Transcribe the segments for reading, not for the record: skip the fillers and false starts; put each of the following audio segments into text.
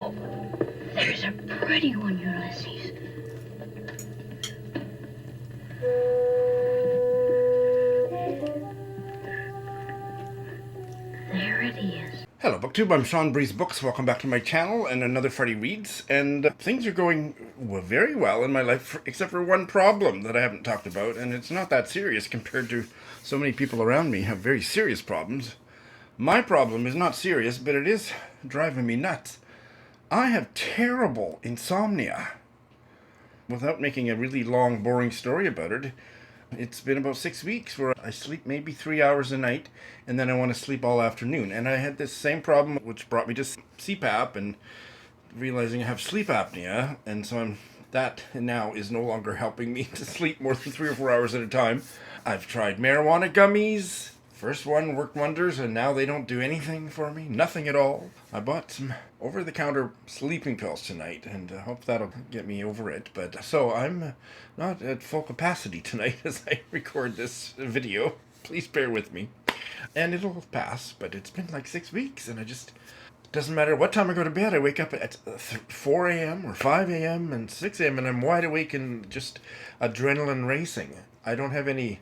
There's a pretty one, Ulysses. There it is. Hello BookTube, I'm Sean Breeze Books. Welcome back to my channel and another Freddie Reads. And things are going very well in my life, except for one problem that I haven't talked about. And it's not that serious compared to so many people around me have very serious problems. My problem is not serious, but it is driving me nuts. I have terrible insomnia. Without making a really long, boring story about it, it's been about 6 weeks where I sleep maybe 3 hours a night, and then I want to sleep all afternoon. And I had this same problem, which brought me to CPAP and realizing I have sleep apnea, and so that now is no longer helping me to sleep more than 3 or 4 hours at a time. I've tried marijuana gummies. First one worked wonders, and now they don't do anything for me. Nothing at all. I bought some over-the-counter sleeping pills tonight, and I hope that'll get me over it. But so I'm not at full capacity tonight as I record this video. Please bear with me. And it'll pass, but it's been like 6 weeks, and doesn't matter what time I go to bed. I wake up at 4 a.m. or 5 a.m. and 6 a.m. and I'm wide awake and just adrenaline racing. I don't have any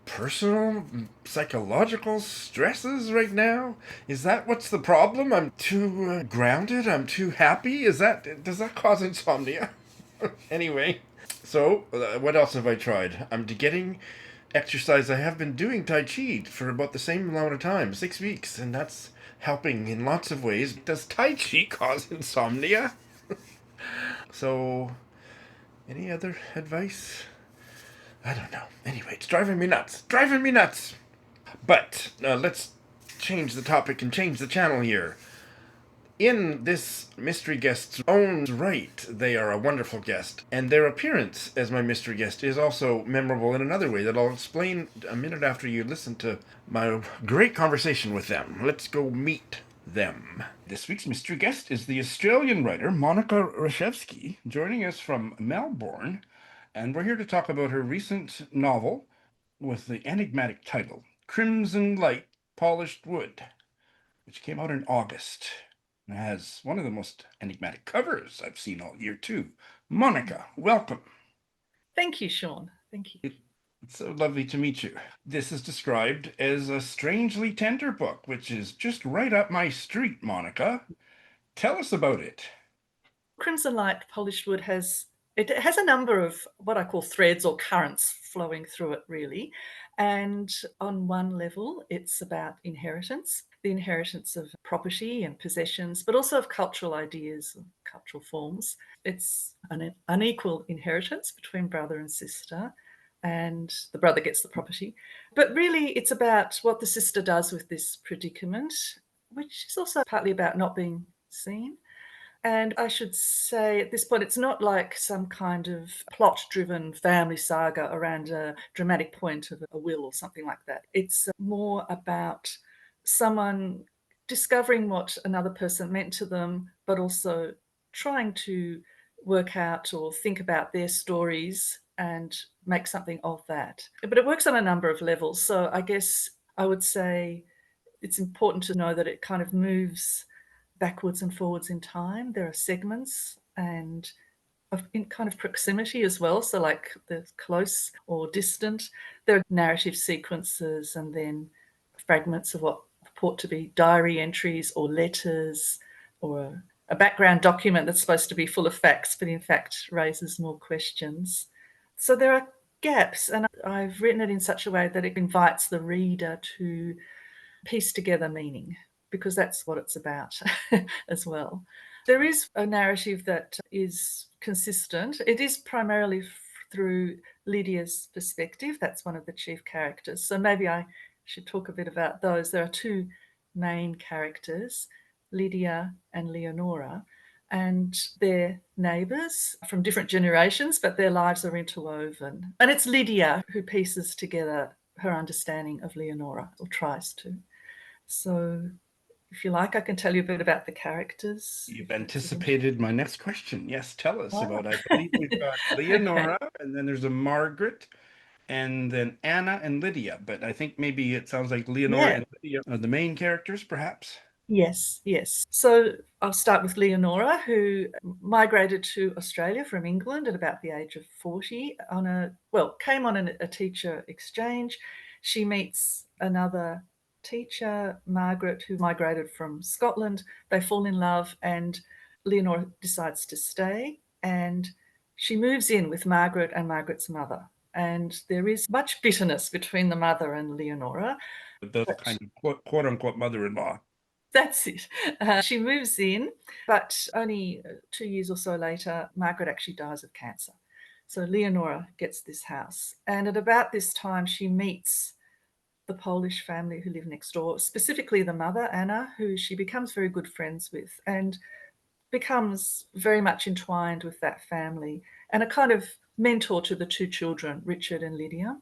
personal psychological stresses right now. Is that what's the problem? I'm too grounded? I'm too happy? Does that cause insomnia? Anyway, so what else have I tried? I'm getting exercise. I have been doing Tai Chi for about the same amount of time, 6 weeks, and that's helping in lots of ways. Does Tai Chi cause insomnia? So, any other advice? I don't know. Anyway, it's driving me nuts. Driving me nuts! But let's change the topic and change the channel here. In this mystery guest's own right, they are a wonderful guest. And their appearance as my mystery guest is also memorable in another way that I'll explain a minute after you listen to my great conversation with them. Let's go meet them. This week's mystery guest is the Australian writer Monica Raszewski, joining us from Melbourne. And we're here to talk about her recent novel with the enigmatic title, Crimson Light, Polished Wood, which came out in August. It has one of the most enigmatic covers I've seen all year, too. Monica, welcome. Thank you, Sean. Thank you. It's so lovely to meet you. This is described as a strangely tender book, which is just right up my street, Monica. Tell us about it. Crimson Light, Polished Wood has a number of what I call threads or currents flowing through it, really. And on one level, it's about inheritance, the inheritance of property and possessions, but also of cultural ideas and cultural forms. It's an unequal inheritance between brother and sister, and the brother gets the property. But really, it's about what the sister does with this predicament, which is also partly about not being seen. And I should say at this point, it's not like some kind of plot-driven family saga around a dramatic point of a will or something like that. It's more about someone discovering what another person meant to them, but also trying to work out or think about their stories and make something of that. But it works on a number of levels. So I guess I would say it's important to know that it kind of moves backwards and forwards in time. There are segments and in kind of proximity as well. So like the close or distant. There are narrative sequences and then fragments of what purport to be diary entries or letters or a background document that's supposed to be full of facts, but in fact raises more questions. So there are gaps, and I've written it in such a way that it invites the reader to piece together meaning, because that's what it's about as well. There is a narrative that is consistent. It is primarily through Lydia's perspective. That's one of the chief characters. So maybe I should talk a bit about those. There are two main characters, Lydia and Leonora, and they're neighbours from different generations, but their lives are interwoven. And it's Lydia who pieces together her understanding of Leonora, or tries to. So if you like, I can tell you a bit about the characters. You've anticipated my next question. Yes, tell us about, I believe we've got Leonora, okay. And then there's a Margaret, and then Anna and Lydia. But I think maybe it sounds like Leonora and Lydia are the main characters, perhaps? Yes, yes. So I'll start with Leonora, who migrated to Australia from England at about the age of 40 came on a teacher exchange. She meets another teacher, Margaret, who migrated from Scotland. They fall in love, and Leonora decides to stay, and she moves in with Margaret and Margaret's mother. And there is much bitterness between the mother and Leonora. The kind of quote unquote mother-in-law. That's it. She moves in, but only 2 years or so later, Margaret actually dies of cancer. So Leonora gets this house. And at about this time, she meets the Polish family who live next door, specifically the mother, Anna, who she becomes very good friends with and becomes very much entwined with that family and a kind of mentor to the two children, Richard and Lydia.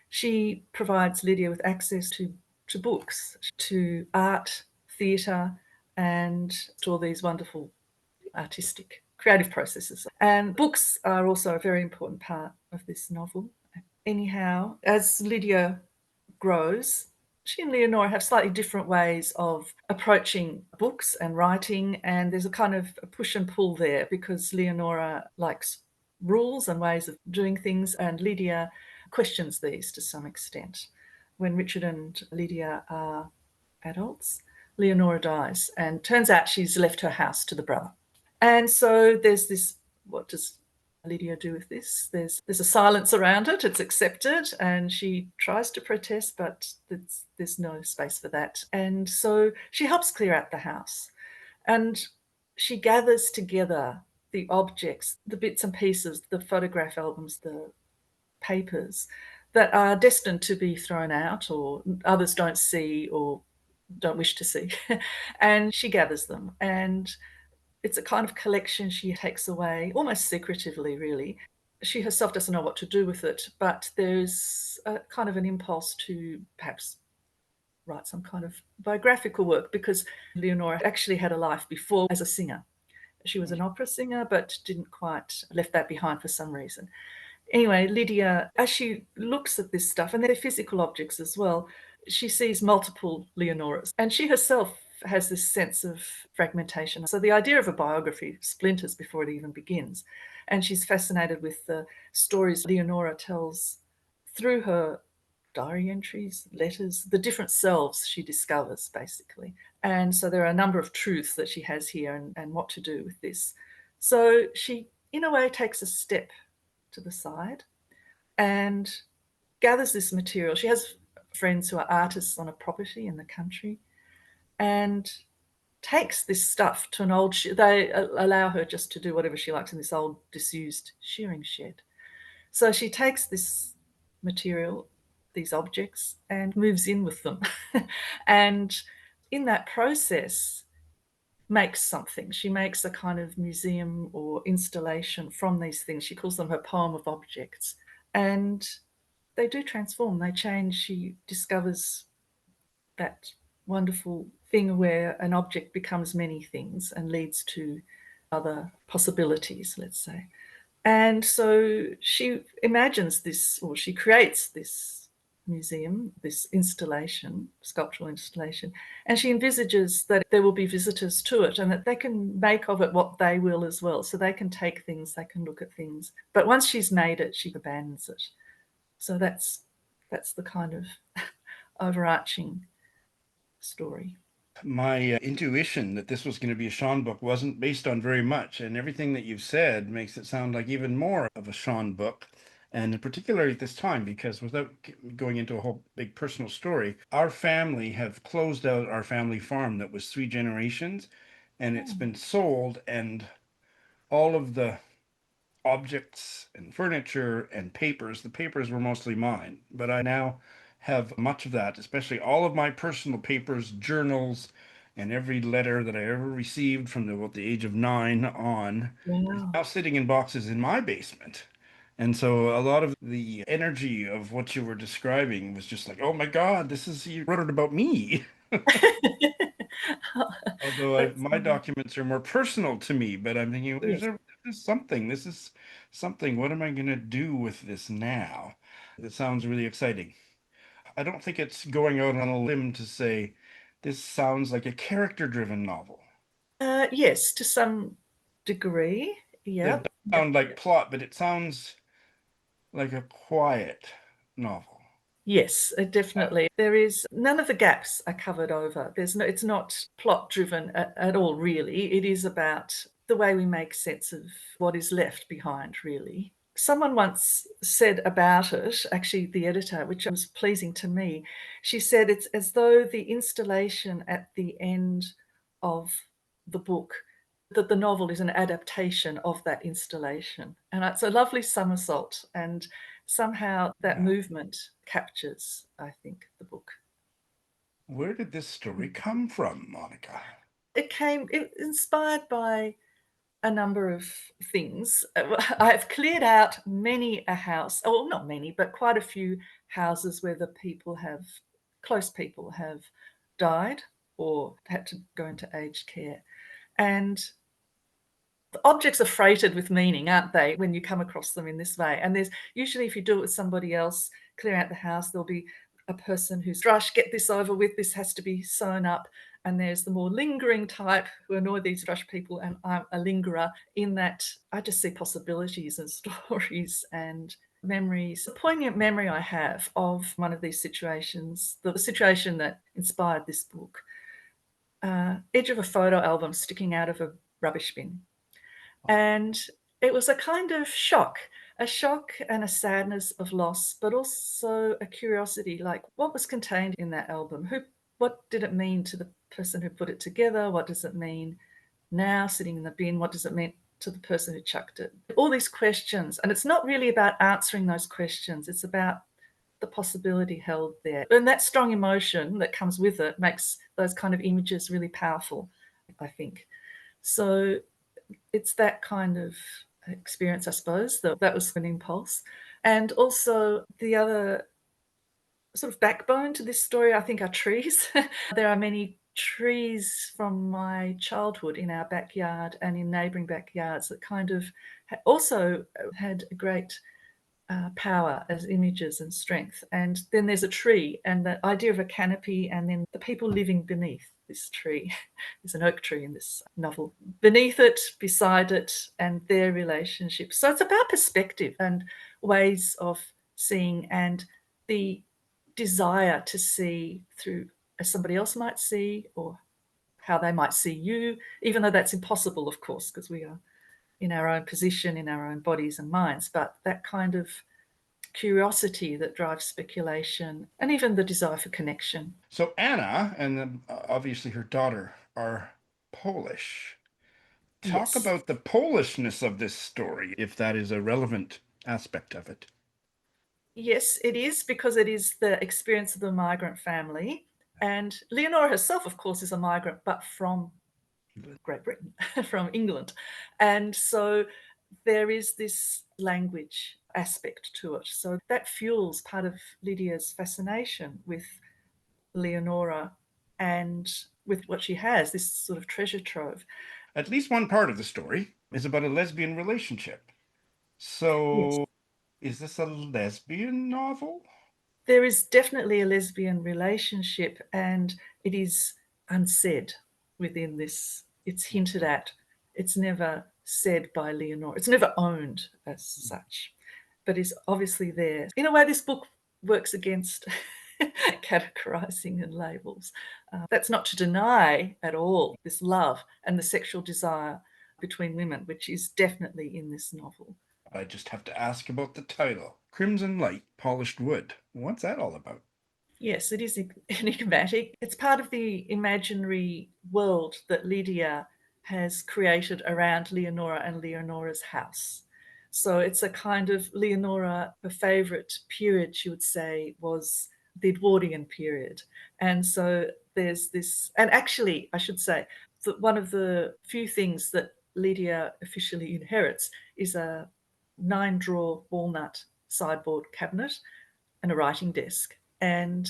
She provides Lydia with access to books, to art, theatre, and to all these wonderful artistic, creative processes. And books are also a very important part of this novel. Anyhow, as Lydia grows, she and Leonora have slightly different ways of approaching books and writing, and there's a kind of a push and pull there because Leonora likes rules and ways of doing things, and Lydia questions these to some extent. When Richard and Lydia are adults, Leonora dies, and turns out she's left her house to the brother. And so there's this, what does Lydia do with this? There's a silence around it. It's accepted, and she tries to protest, but there's no space for that. And so she helps clear out the house, and she gathers together the objects, the bits and pieces, the photograph albums, the papers that are destined to be thrown out or others don't see or don't wish to see. And she gathers them, and it's a kind of collection she takes away almost secretively, really. She herself doesn't know what to do with it, but there's a kind of an impulse to perhaps write some kind of biographical work because Leonora actually had a life before as a singer. She was an opera singer, but didn't quite left that behind for some reason. Anyway, Lydia, as she looks at this stuff, and they're physical objects as well, she sees multiple Leonoras, and she herself has this sense of fragmentation. So the idea of a biography splinters before it even begins. And she's fascinated with the stories Leonora tells through her diary entries, letters, the different selves she discovers, basically. And so there are a number of truths that she has here and what to do with this. So she, in a way, takes a step to the side and gathers this material. She has friends who are artists on a property in the country and takes this stuff to an old they allow her just to do whatever she likes in this old disused shearing shed. So she takes this material, these objects, and moves in with them. And in that process makes something. She makes a kind of museum or installation from these things. She calls them her poem of objects. And they do transform, they change. She discovers that wonderful thing where an object becomes many things and leads to other possibilities, let's say. And so she imagines this, or she creates this museum, this installation, sculptural installation, and she envisages that there will be visitors to it and that they can make of it what they will as well. So they can take things, they can look at things. But once she's made it, she abandons it. So that's the kind of overarching story. My intuition that this was going to be a Sean book wasn't based on very much, and everything that you've said makes it sound like even more of a Sean book, and particularly at this time, because without going into a whole big personal story, our family have closed out our family farm that was 3 generations, and it's been sold, and all of the objects and furniture and papers. The papers were mostly mine, but I now have much of that, especially all of my personal papers, journals, and every letter that I ever received from about the age of 9 on is Wow. now sitting in boxes in my basement. And so a lot of the energy of what you were describing was just like, oh my God, you wrote it about me. Although That's my documents are more personal to me, but I'm thinking, yes. this is something. This is something. What am I going to do with this now? It sounds really exciting. I don't think it's going out on a limb to say this sounds like a character-driven novel. Yes, to some degree. It Yeah. does sound like plot, but it sounds like a quiet novel. Yes, definitely. There is none of the gaps are covered over. It's not plot driven at all, really. It is about the way we make sense of what is left behind, really. Someone once said about it, actually the editor, which was pleasing to me, she said it's as though the installation at the end of the book, that the novel is an adaptation of that installation. And it's a lovely somersault, and somehow that Yeah. movement captures, I think, the book. Where did this story come from, Monica? It inspired by a number of things. I've cleared out many a house, well, not many, but quite a few houses where close people have died or had to go into aged care. And the objects are freighted with meaning, aren't they, when you come across them in this way? And there's usually, if you do it with somebody else, clear out the house, there'll be a person who's rush, get this over with, this has to be sewn up. And there's the more lingering type who annoy these rush people, and I'm a lingerer in that I just see possibilities and stories and memories. The poignant memory I have of one of these situations, the situation that inspired this book, edge of a photo album sticking out of a rubbish bin. And it was a kind of shock and a sadness of loss, but also a curiosity, like what was contained in that album? What did it mean to the person who put it together? What does it mean now sitting in the bin? What does it mean to the person who chucked it? All these questions. And it's not really about answering those questions. It's about the possibility held there. And that strong emotion that comes with it makes those kind of images really powerful, I think. So it's that kind of experience, I suppose, that was an impulse. And also the other sort of backbone to this story, I think, are trees. There are many trees from my childhood in our backyard and in neighbouring backyards that kind of also had a great power as images and strength. And then there's a tree and the idea of a canopy, and then the people living beneath this tree. There's an oak tree in this novel. Beneath it, beside it, and their relationship. So it's about perspective and ways of seeing, and the desire to see through as somebody else might see, or how they might see you, even though that's impossible, of course, because we are in our own position, in our own bodies and minds. But that kind of curiosity that drives speculation and even the desire for connection. So Anna and obviously her daughter are Polish. Talk Yes. about the Polishness of this story, if that is a relevant aspect of it. Yes, it is, because it is the experience of the migrant family. And Leonora herself, of course, is a migrant, but from Great Britain, from England. And so there is this language aspect to it. So that fuels part of Lydia's fascination with Leonora and with what she has, this sort of treasure trove. At least one part of the story is about a lesbian relationship. Yes. So, is this a lesbian novel? There is definitely a lesbian relationship, and it is unsaid within this. It's hinted at. It's never said by Leonora. It's never owned as such, but is obviously there. In a way, this book works against categorizing and labels. That's not to deny at all this love and the sexual desire between women, which is definitely in this novel. I just have to ask about the title Crimson Light, Polished Wood. What's that all about? Yes, it is enigmatic. It's part of the imaginary world that Lydia has created around Leonora and Leonora's house. So it's a kind of Leonora, her favourite period, she would say, was the Edwardian period. And so there's this, and actually, I should say, that one of the few things that Lydia officially inherits is a 9-drawer walnut sideboard cabinet and a writing desk. And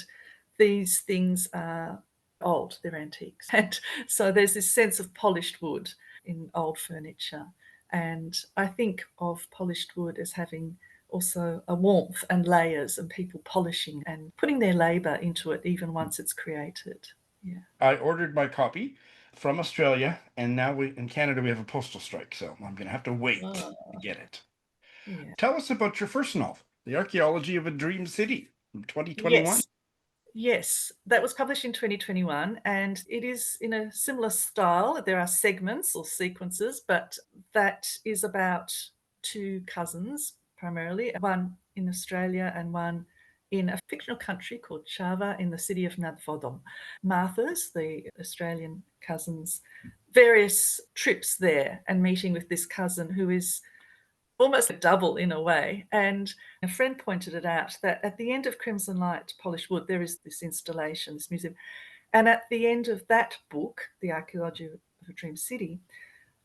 these things are old, they're antiques. And so there's this sense of polished wood in old furniture. And I think of polished wood as having also a warmth and layers, and people polishing and putting their labour into it even once it's created. Yeah. I ordered my copy from Australia, and now in Canada we have a postal strike, so I'm going to have to wait to Oh, get it. yeah. Tell us about your first novel, The Archaeology of a Dream City, from 2021. Yes. Yes, that was published in 2021, and it is in a similar style. There are segments or sequences, but that is about two cousins primarily, one in Australia and one in a fictional country called Chava in the city of Nadvodom. Martha's, the Australian cousins, various trips there and meeting with this cousin who is almost a double in a way. And a friend pointed it out that at the end of Crimson Light, Polished Wood, there is this installation, this museum. And at the end of that book, The Archaeology of a Dream City,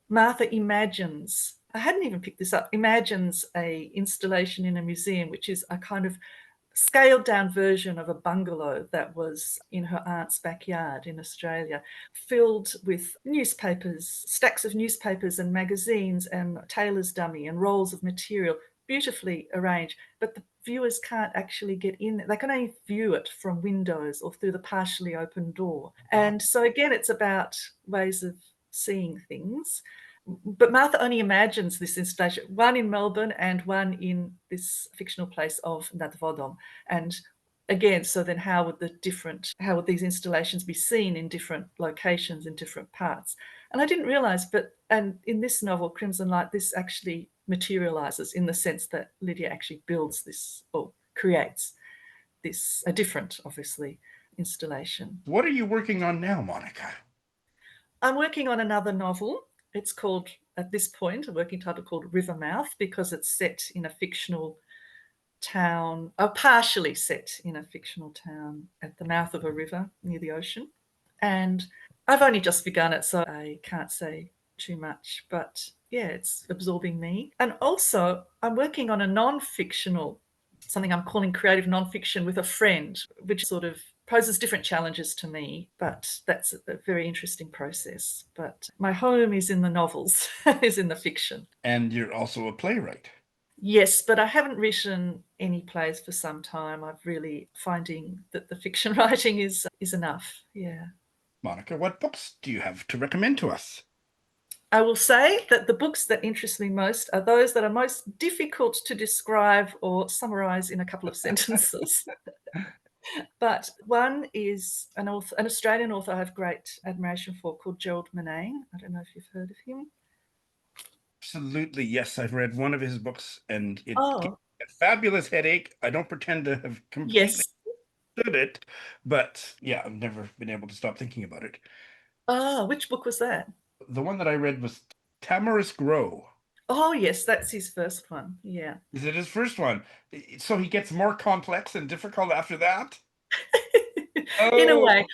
Martha imagines, I hadn't even picked this up, imagines a installation in a museum, which is a kind of scaled down version of a bungalow that was in her aunt's backyard in Australia, filled with newspapers, stacks of newspapers and magazines and tailor's dummy and rolls of material, beautifully arranged. But the viewers can't actually get in there. They can only view it from windows or through the partially open door. And so again, it's about ways of seeing things. But Martha only imagines this installation, one in Melbourne and one in this fictional place of Nadvodom. And again, so then how would these installations be seen in different locations, in different parts? And I didn't realize, and in this novel, Crimson Light, this actually materializes in the sense that Lydia actually builds this or creates this, a different, obviously, installation. What are you working on now, Monica? I'm working on another novel. It's called, at this point, a working title called Rivermouth, because it's set in a fictional town, partially set in a fictional town at the mouth of a river near the ocean. And I've only just begun it, so I can't say too much, but yeah, it's absorbing me. And also, I'm working on a non-fictional, something I'm calling creative non-fiction with a friend, which sort of poses different challenges to me, but that's a very interesting process. But my home is in the novels, is in the fiction. And you're also a playwright. Yes, but I haven't written any plays for some time. I've really finding that the fiction writing is enough. Yeah. Monica, what books do you have to recommend to us? I will say that the books that interest me most are those that are most difficult to describe or summarize in a couple of sentences. But one is an Australian author I have great admiration for called Gerald Murnane. I don't know if you've heard of him. Absolutely, yes. I've read one of his books, and it gave Oh, me a fabulous headache. I don't pretend to have completely yes. understood it, but yeah, I've never been able to stop thinking about it. Oh, which book was that? The one that I read was Tamarisk Row. Oh, yes, that's his first one. Yeah. Is it his first one? So he gets more complex and difficult after that? In a way,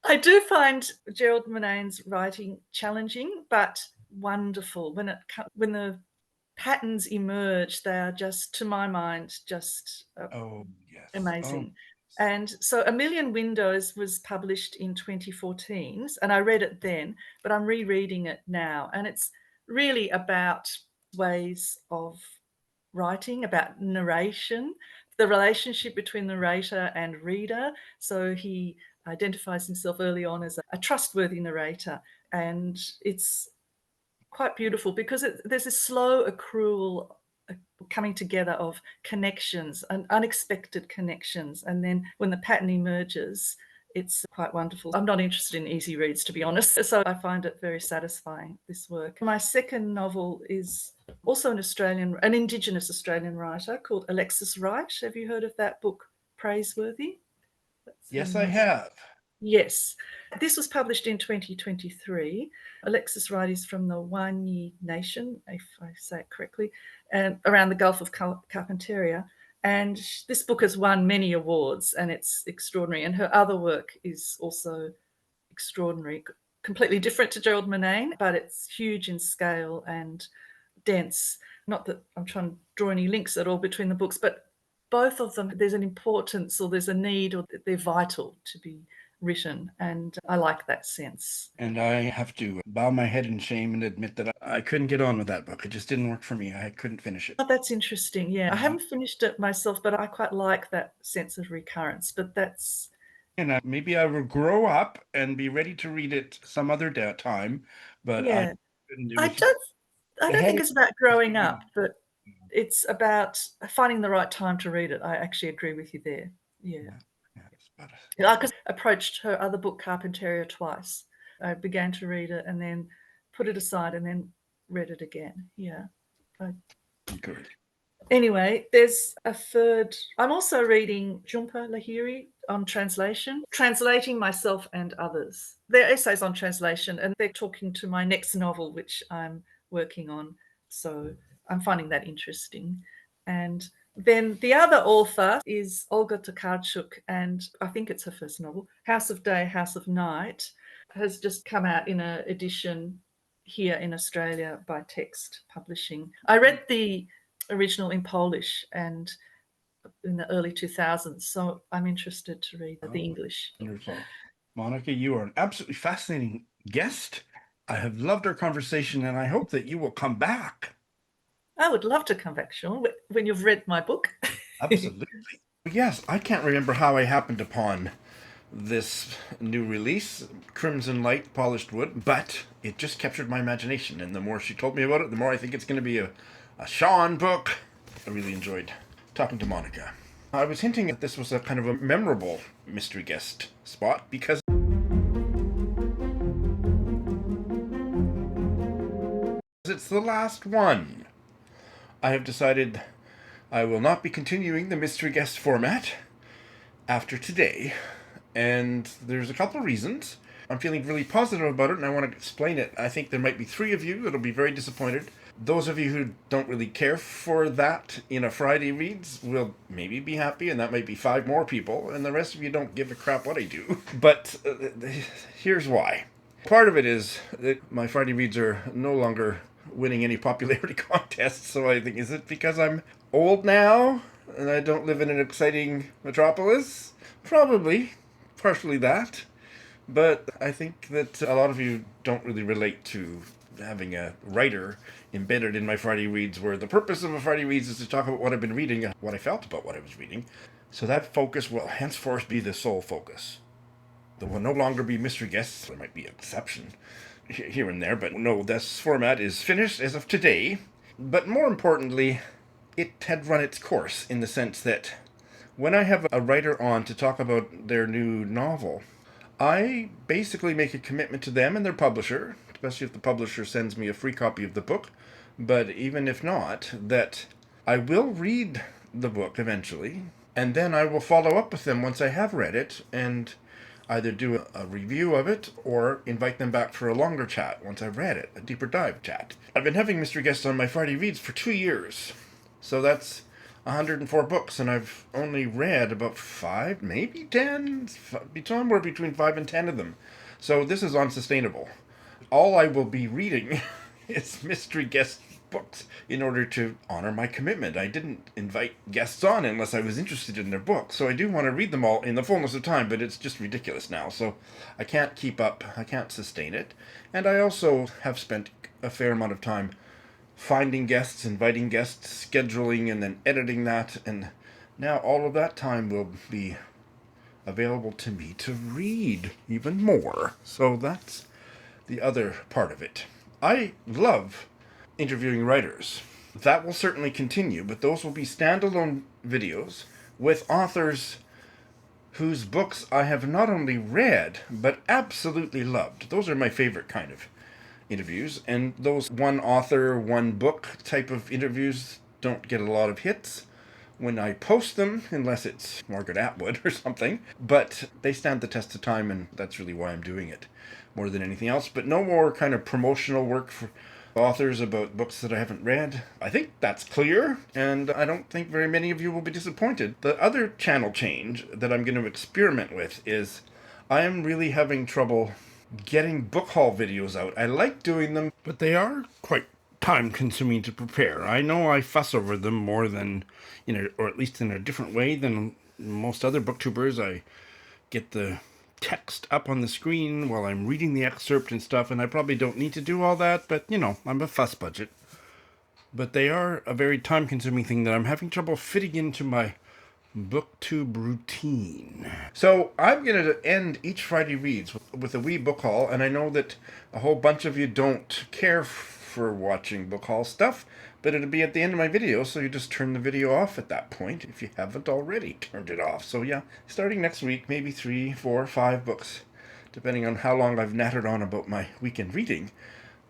Oh, I do find Gerald Murnane's writing challenging, but wonderful. When the patterns emerge, they are just, to my mind, just oh, yes. Oh, amazing. And so A Million Windows was published in 2014, and I read it then, but I'm rereading it now. And it's really about ways of writing, about narration, the relationship between narrator and reader. So he identifies himself early on as a trustworthy narrator. And it's quite beautiful because there's this slow accrual coming together of connections and unexpected connections. And then when the pattern emerges, it's quite wonderful. I'm not interested in easy reads, to be honest. So I find it very satisfying, this work. My second novel is also an Indigenous Australian writer called Alexis Wright. Have you heard of that book, Praiseworthy? yes, I have. Yes. This was published in 2023. Alexis Wright is from the Wanyi Nation, if I say it correctly, and around the Gulf of Carpentaria. And this book has won many awards, and it's extraordinary. And her other work is also extraordinary, completely different to Gerald Murnane, but it's huge in scale and dense. Not that I'm trying to draw any links at all between the books, but both of them, there's an importance or there's a need, or they're vital to be written. And I like that sense. And I have to bow my head in shame and admit that I couldn't get on with that book. It just didn't work for me. I couldn't finish it. Oh, that's interesting. Yeah. I haven't finished it myself, but I quite like that sense of recurrence. But that's And maybe I will grow up and be ready to read it some other time, but Yeah. I if you don't I don't ahead think of it's about growing up, but it's about finding the right time to read it. I actually agree with you there. Yeah. yeah, yes, but Yeah, 'cause I approached her other book, Carpentaria, twice. I began to read it and then put it aside and then read it again. Yeah. I good. Anyway, there's a third. I'm also reading Jhumpa Lahiri on translation, translating myself and others. They're essays on translation, and they're talking to my next novel, which I'm working on. So I'm finding that interesting. And then the other author is Olga Tokarczuk, and I think it's her first novel, House of Day, House of Night, has just come out in an edition here in Australia by Text Publishing. I read the original in Polish and in the early 2000s. So I'm interested to read the Oh, English. wonderful. Monica, you are an absolutely fascinating guest. I have loved our conversation, and I hope that you will come back. I would love to come back, Sean, when you've read my book. Absolutely. Yes, I can't remember how I happened upon this new release, Crimson Light Polished Wood, but it just captured my imagination. And the more she told me about it, the more I think it's going to be a Sean book. I really enjoyed talking to Monica. I was hinting that this was a kind of a memorable mystery guest spot because it's the last one. I have decided I will not be continuing the mystery guest format after today, and there's a couple of reasons. I'm feeling really positive about it, and I want to explain it. I think there might be 3 of you that'll be very disappointed. Those of you who don't really care for that in a Friday Reads will maybe be happy, and that might be 5 more people, and the rest of you don't give a crap what I do. But here's why. Part of it is that my Friday Reads are no longer winning any popularity contests, so I think, is it because I'm old now and I don't live in an exciting metropolis? Probably, partially that. But I think that a lot of you don't really relate to having a writer embedded in my Friday Reads, where the purpose of a Friday Reads is to talk about what I've been reading and what I felt about what I was reading. So that focus will henceforth be the sole focus. There will no longer be mystery guests. There might be an exception here and there, but no, this format is finished as of today. But more importantly, it had run its course in the sense that when I have a writer on to talk about their new novel, I basically make a commitment to them and their publisher, especially if the publisher sends me a free copy of the book, but even if not, that I will read the book eventually, and then I will follow up with them once I have read it, and either do a review of it or invite them back for a longer chat once I've read it, a deeper dive chat. I've been having mystery guests on my Friday Reads for 2 years, so that's 104 books, and I've only read about 5, maybe 10, somewhere between 5 and 10 of them. So this is unsustainable. All I will be reading is mystery guest books in order to honor my commitment. I didn't invite guests on unless I was interested in their book, so I do want to read them all in the fullness of time, but it's just ridiculous now, so I can't keep up, I can't sustain it. And I also have spent a fair amount of time finding guests, inviting guests, scheduling, and then editing that, and now all of that time will be available to me to read even more. So that's the other part of it. I love interviewing writers. That will certainly continue, but those will be standalone videos with authors whose books I have not only read, but absolutely loved. Those are my favorite kind of interviews, and those one author, one book type of interviews don't get a lot of hits when I post them, unless it's Margaret Atwood or something, but they stand the test of time, and that's really why I'm doing it more than anything else. But no more kind of promotional work for authors about books that I haven't read. I think that's clear, and I don't think very many of you will be disappointed. The other channel change that I'm going to experiment with is I am really having trouble getting book haul videos out. I like doing them, but they are quite time consuming to prepare. I know I fuss over them more than, or at least in a different way than most other booktubers. I get the text up on the screen while I'm reading the excerpt and stuff, and I probably don't need to do all that, but I'm a fuss budget. But they are a very time consuming thing that I'm having trouble fitting into my booktube routine. So I'm going to end each Friday Reads with a wee book haul, and I know that a whole bunch of you don't care for watching book haul stuff, but it'll be at the end of my video, so you just turn the video off at that point if you haven't already turned it off. So yeah, starting next week, maybe 3, 4, 5 books, depending on how long I've nattered on about my weekend reading,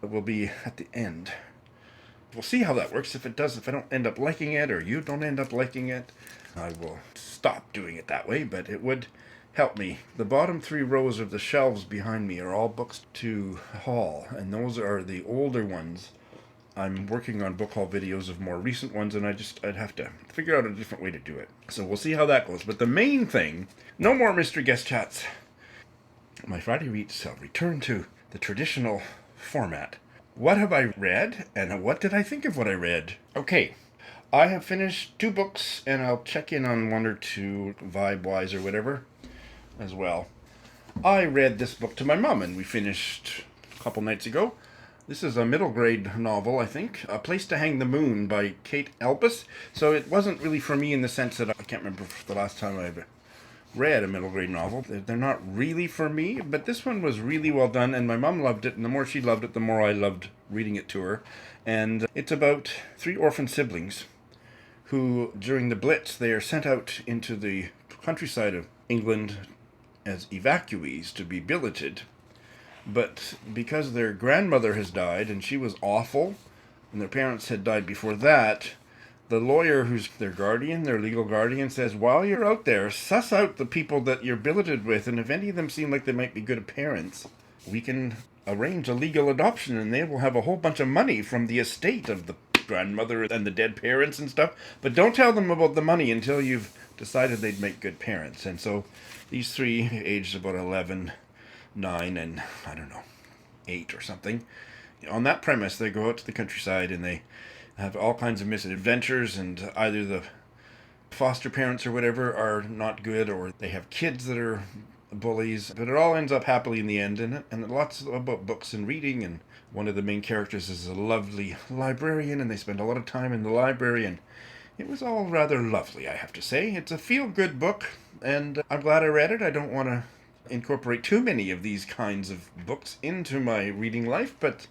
it will be at the end. We'll see how that works. If it does, if I don't end up liking it, or you don't end up liking it, I will stop doing it that way, but it would help me. The bottom 3 rows of the shelves behind me are all books to haul, and those are the older ones. I'm working on book haul videos of more recent ones, and I'd have to figure out a different way to do it. So we'll see how that goes. But the main thing, no more mystery guest chats. My Friday Reads shall return to the traditional format. What have I read, and what did I think of what I read? Okay, I have finished 2 books, and I'll check in on 1 or 2 vibe-wise or whatever as well. I read this book to my mom, and we finished a couple nights ago. This is a middle grade novel, I think. A Place to Hang the Moon by Kate Albus. So it wasn't really for me in the sense that I can't remember the last time I read a middle grade novel. They're not really for me, but this one was really well done, and my mom loved it, and the more she loved it, the more I loved reading it to her. And it's about 3 orphan siblings who, during the Blitz, they are sent out into the countryside of England as evacuees to be billeted. But because their grandmother has died, and she was awful, and their parents had died before that, the lawyer who's their guardian, their legal guardian, says, while you're out there, suss out the people that you're billeted with, and if any of them seem like they might be good parents, we can arrange a legal adoption, and they will have a whole bunch of money from the estate of the grandmother and the dead parents and stuff. But don't tell them about the money until you've decided they'd make good parents. And so these 3, aged about 11, 9, and, I don't know, 8 or something, on that premise, they go out to the countryside, and they have all kinds of misadventures, and either the foster parents or whatever are not good, or they have kids that are bullies, but it all ends up happily in the end, and lots about books and reading, and one of the main characters is a lovely librarian, and they spend a lot of time in the library, and it was all rather lovely, I have to say. It's a feel-good book, and I'm glad I read it. I don't want to incorporate too many of these kinds of books into my reading life, but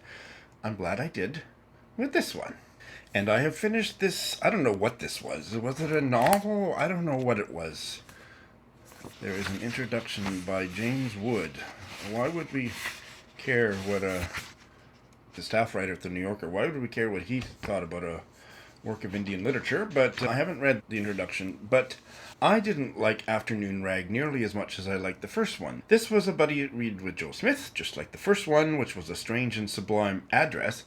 I'm glad I did with this one. And I have finished this, I don't know what this was. Was it a novel? I don't know what it was. There is an introduction by James Wood. Why would we care what the staff writer at the New Yorker, why would we care what he thought about a work of Indian literature? But I haven't read the introduction, but I didn't like Afternoon Rag nearly as much as I liked the first one. This was a buddy read with Joe Smith, just like the first one, which was a strange and sublime address.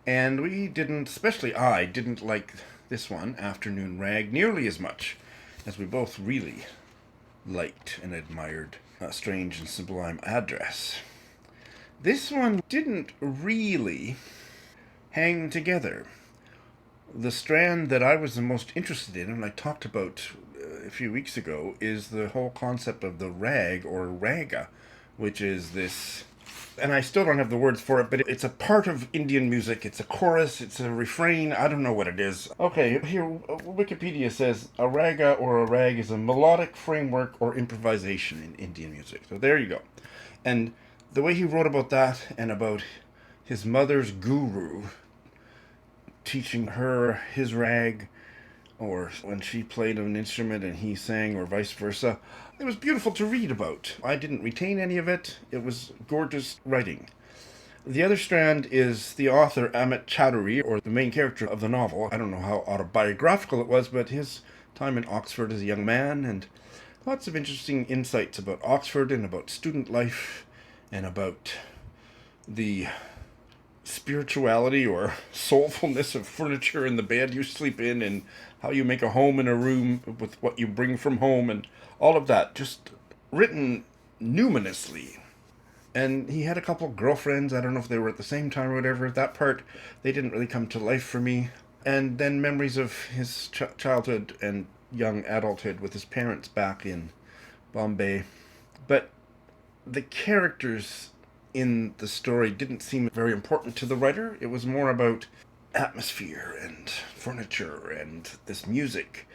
And we didn't, especially I, didn't like this one, Afternoon Rag, nearly as much as we both really liked and admired a strange and sublime address. This one didn't really hang together. The strand that I was the most interested in, and I talked about a few weeks ago, is the whole concept of the rag or raga, which is this, and I still don't have the words for it, but it's a part of Indian music. It's a chorus, it's a refrain, I don't know what it is. Okay, here Wikipedia says a raga or a rag is a melodic framework or improvisation in Indian music. So there you go. And the way he wrote about that and about his mother's guru teaching her his rag, or when she played an instrument and he sang, or vice versa. It was beautiful to read about. I didn't retain any of it. It was gorgeous writing. The other strand is the author Amit Chaudhuri, or the main character of the novel. I don't know how autobiographical it was, but his time in Oxford as a young man, and lots of interesting insights about Oxford and about student life and about the spirituality or soulfulness of furniture in the bed you sleep in, and how you make a home in a room with what you bring from home, and all of that, just written numinously. And he had a couple of girlfriends. I don't know if they were at the same time or whatever. That part, they didn't really come to life for me. And then memories of his childhood and young adulthood with his parents back in Bombay. But the characters in the story didn't seem very important to the writer. It was more about atmosphere and furniture and this music.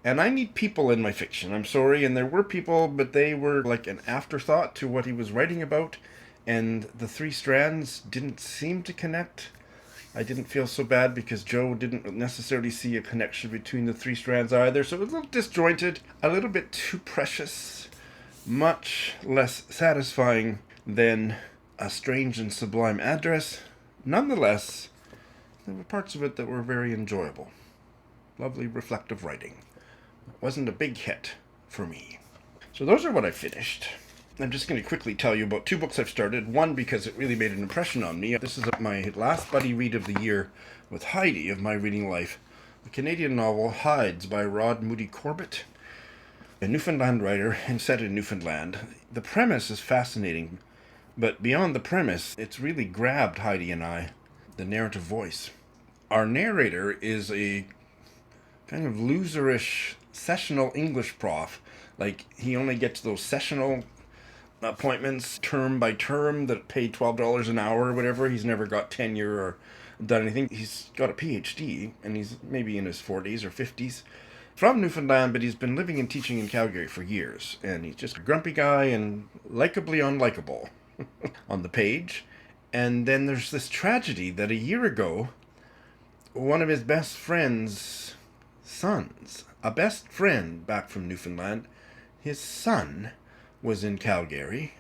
And I need people in my fiction. I'm sorry, and there were people, but they were like an afterthought to what he was writing about, and the three strands didn't seem to connect. I didn't feel so bad because Joe didn't necessarily see a connection between the three strands either, so it was a little disjointed, a little bit too precious, much less satisfying than a strange and sublime address. Nonetheless, there were parts of it that were very enjoyable. Lovely reflective writing. It wasn't a big hit for me. So those are what I finished. I'm just going to quickly tell you about 2 books I've started. One, because it really made an impression on me. This is my last buddy read of the year with Heidi of my reading life. The Canadian novel Hides by Rod Moody-Corbett, a Newfoundland writer and set in Newfoundland. The premise is fascinating, but beyond the premise, it's really grabbed Heidi and I, the narrative voice. Our narrator is a kind of loserish sessional English prof. Like, he only gets those sessional appointments term by term that pay $12 an hour or whatever. He's never got tenure or done anything. He's got a PhD, and he's maybe in his 40s or 50s. From Newfoundland, but he's been living and teaching in Calgary for years. And he's just a grumpy guy and likably unlikable on the page. And then there's this tragedy that a year ago, one of his best friend's sons, a best friend back from Newfoundland, his son was in Calgary,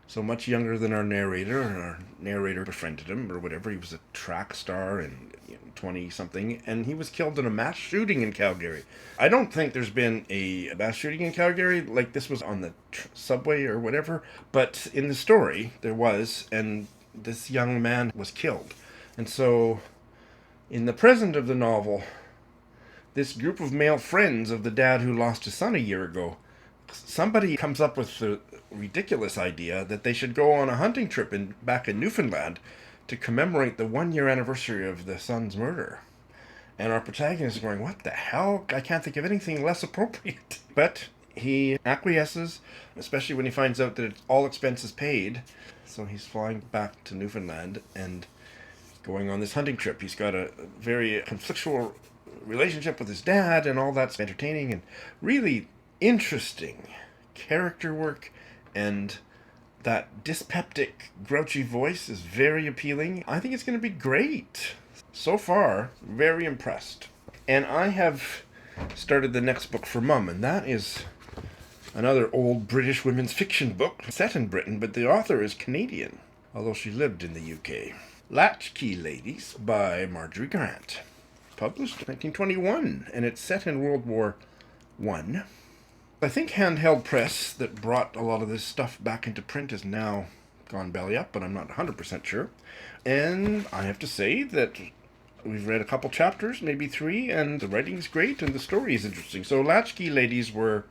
so much younger than our narrator, and our narrator befriended him or whatever. He was a track star and 20-something, and he was killed in a mass shooting in Calgary. I don't think there's been a mass shooting in Calgary like this was on the subway or whatever, but in the story there was, and this young man was killed. And so in the present of the novel, this group of male friends of the dad who lost his son a year ago, somebody comes up with the ridiculous idea that they should go on a hunting trip back in Newfoundland to commemorate the 1-year anniversary of the son's murder. And our protagonist is going, what the hell? I can't think of anything less appropriate. But he acquiesces, especially when he finds out that it's all expenses paid. So he's flying back to Newfoundland and going on this hunting trip. He's got a very conflictual relationship with his dad, and all that's entertaining and really interesting character work, and that dyspeptic, grouchy voice is very appealing. I think it's going to be great. So far, very impressed. And I have started the next book for Mum, and that is another old British women's fiction book set in Britain, but the author is Canadian, although she lived in the UK. Latchkey Ladies by Marjorie Grant. Published in 1921, and it's set in World War I. I think handheld press that brought a lot of this stuff back into print is now gone belly up, but I'm not 100% sure. And I have to say that we've read a couple chapters, maybe 3, and the writing's great and the story is interesting. So Latchkey Ladies were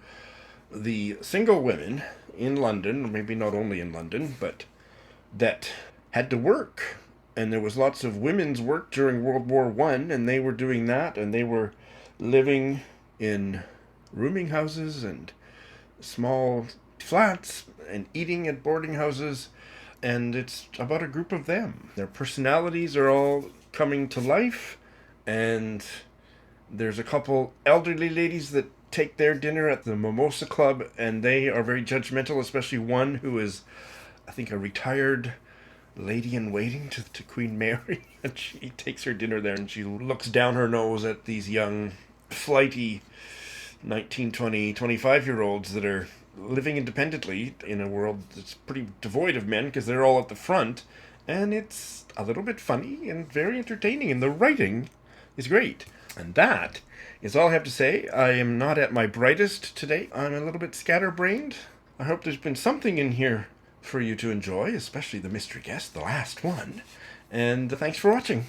the single women in London, or maybe not only in London, but that had to work. And there was lots of women's work during World War I, and they were doing that, and they were living in rooming houses and small flats and eating at boarding houses, and it's about a group of them. Their personalities are all coming to life, and there's a couple elderly ladies that take their dinner at the Mimosa Club, and they are very judgmental, especially one who is, I think, a retired lady-in-waiting to Queen Mary, and she takes her dinner there, and she looks down her nose at these young, flighty 19, 20, 25-year-olds that are living independently in a world that's pretty devoid of men because they're all at the front, and it's a little bit funny and very entertaining, and the writing is great. And that is all I have to say. I am not at my brightest today. I'm a little bit scatterbrained. I hope there's been something in here for you to enjoy, especially the mystery guest, the last one. And thanks for watching.